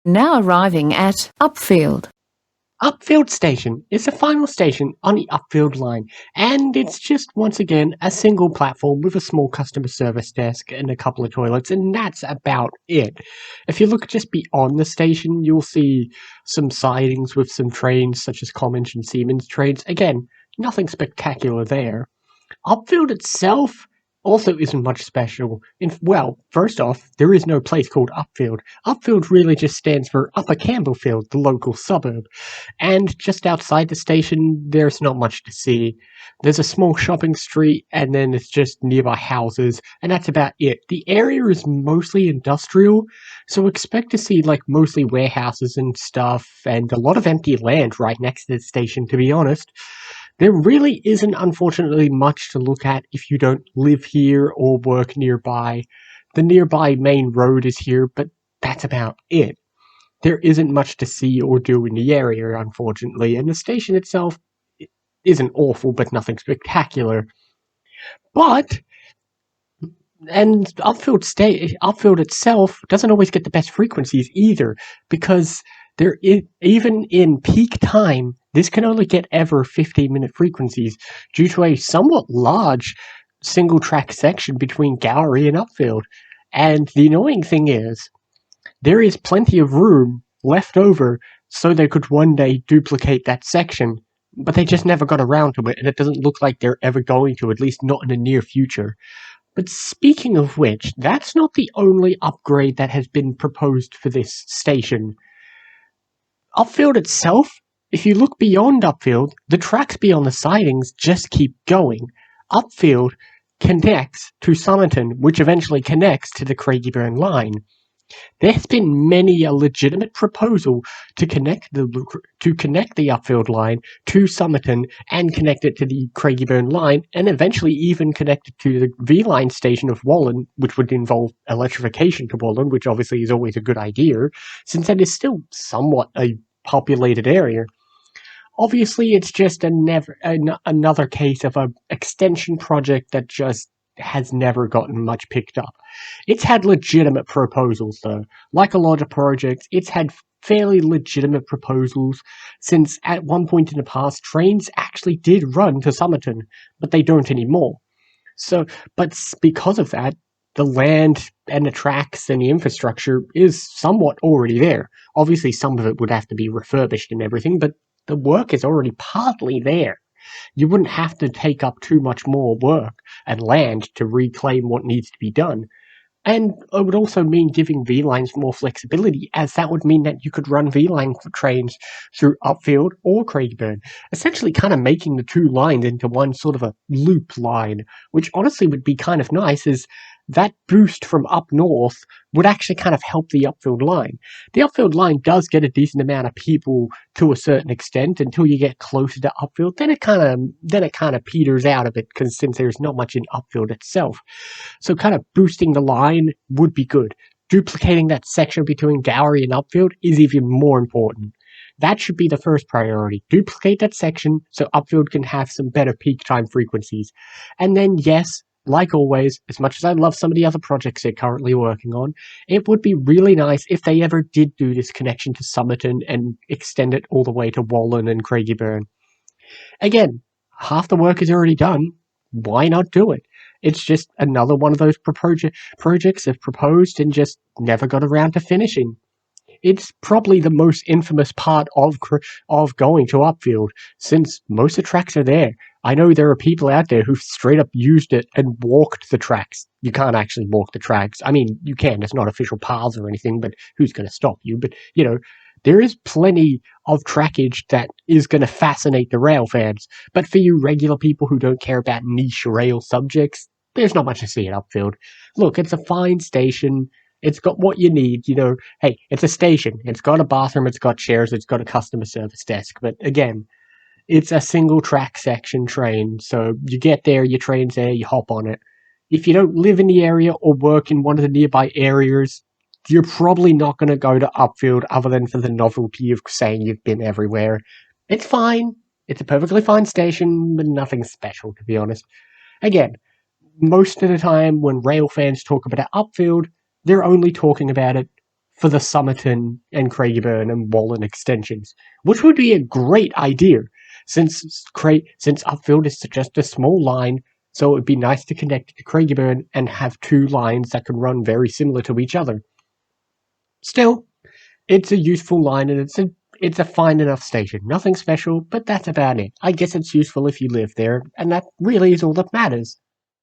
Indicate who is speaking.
Speaker 1: Now arriving at Upfield.
Speaker 2: Upfield Station is the final station on the Upfield line, and it's just once again a single platform with a small customer service desk and a couple of toilets, and that's about it. If you look just beyond the station, you'll see some sidings with some trains, such as Commons and Siemens trains. Again, nothing spectacular there. Upfield itself also isn't much special. Well, first off, there is no place called Upfield. Upfield really just stands for Upper Campbellfield, the local suburb. And just outside the station, there's not much to see. There's a small shopping street, and then it's just nearby houses, and that's about it. The area is mostly industrial, so expect to see like mostly warehouses and stuff, and a lot of empty land right next to the station, to be honest. There really isn't, unfortunately, much to look at if you don't live here or work nearby. The nearby main road is here, but that's about it. There isn't much to see or do in the area, unfortunately, and the station itself isn't awful, but nothing spectacular. But Upfield itself doesn't always get the best frequencies either, because even in peak time, this can only get ever 15-minute frequencies due to a somewhat large single-track section between Gallery and Upfield. And the annoying thing is, there is plenty of room left over so they could one day duplicate that section, but they just never got around to it, and it doesn't look like they're ever going to, at least not in the near future. But speaking of which, that's not the only upgrade that has been proposed for this station. Upfield itself, if you look beyond Upfield, the tracks beyond the sidings just keep going. Upfield connects to Somerton, which eventually connects to the Craigieburn line. There's been many a legitimate proposal to connect the Upfield line to Somerton and connect it to the Craigieburn line, and eventually even connect it to the V-Line station of Wallen, which would involve electrification to Wallen, which obviously is always a good idea, since that is still somewhat a populated area. Obviously, it's just another case of an extension project that just has never gotten much picked up. It's had legitimate proposals, though. Like a lot of projects, it's had fairly legitimate proposals, since at one point in the past, trains actually did run to Somerton, but they don't anymore. But because of that, the land and the tracks and the infrastructure is somewhat already there. Obviously, some of it would have to be refurbished and everything, but the work is already partly there. You wouldn't have to take up too much more work and land to reclaim what needs to be done. And it would also mean giving V-Lines more flexibility, as that would mean that you could run V-Line trains through Upfield or Craigieburn, essentially kind of making the two lines into one sort of a loop line, which honestly would be kind of nice, as that boost from up north would actually kind of help the Upfield line. The Upfield line does get a decent amount of people to a certain extent until you get closer to Upfield. Then it kind of peters out a bit, because since there's not much in Upfield itself. So kind of boosting the line would be good. Duplicating that section between Gallery and Upfield is even more important. That should be the first priority. Duplicate that section so Upfield can have some better peak time frequencies. And then, yes, like always, as much as I love some of the other projects they're currently working on, it would be really nice if they ever did do this connection to Somerton and extend it all the way to Wallen and Craigieburn. Again, half the work is already done. Why not do it? It's just another one of those projects they've proposed and just never got around to finishing. It's probably the most infamous part of going to Upfield, since most of the tracks are there. I know there are people out there who've straight up used it and walked the tracks. You can't actually walk the tracks. I mean, you can. It's not official paths or anything, but who's going to stop you? But, there is plenty of trackage that is going to fascinate the rail fans. But for you regular people who don't care about niche rail subjects, there's not much to see at Upfield. Look, it's a fine station. It's got what you need, Hey, it's a station. It's got a bathroom, it's got chairs, it's got a customer service desk. But again, it's a single track section train. So you get there, your train's there, you hop on it. If you don't live in the area or work in one of the nearby areas, you're probably not going to go to Upfield other than for the novelty of saying you've been everywhere. It's fine. It's a perfectly fine station, but nothing special, to be honest. Again, most of the time when rail fans talk about Upfield, they're only talking about it for the Somerton and Craigieburn and Wallen extensions, which would be a great idea, since Upfield is just a small line, so it would be nice to connect it to Craigieburn and have two lines that can run very similar to each other. Still, it's a useful line and it's a fine enough station. Nothing special, but that's about it. I guess it's useful if you live there, and that really is all that matters.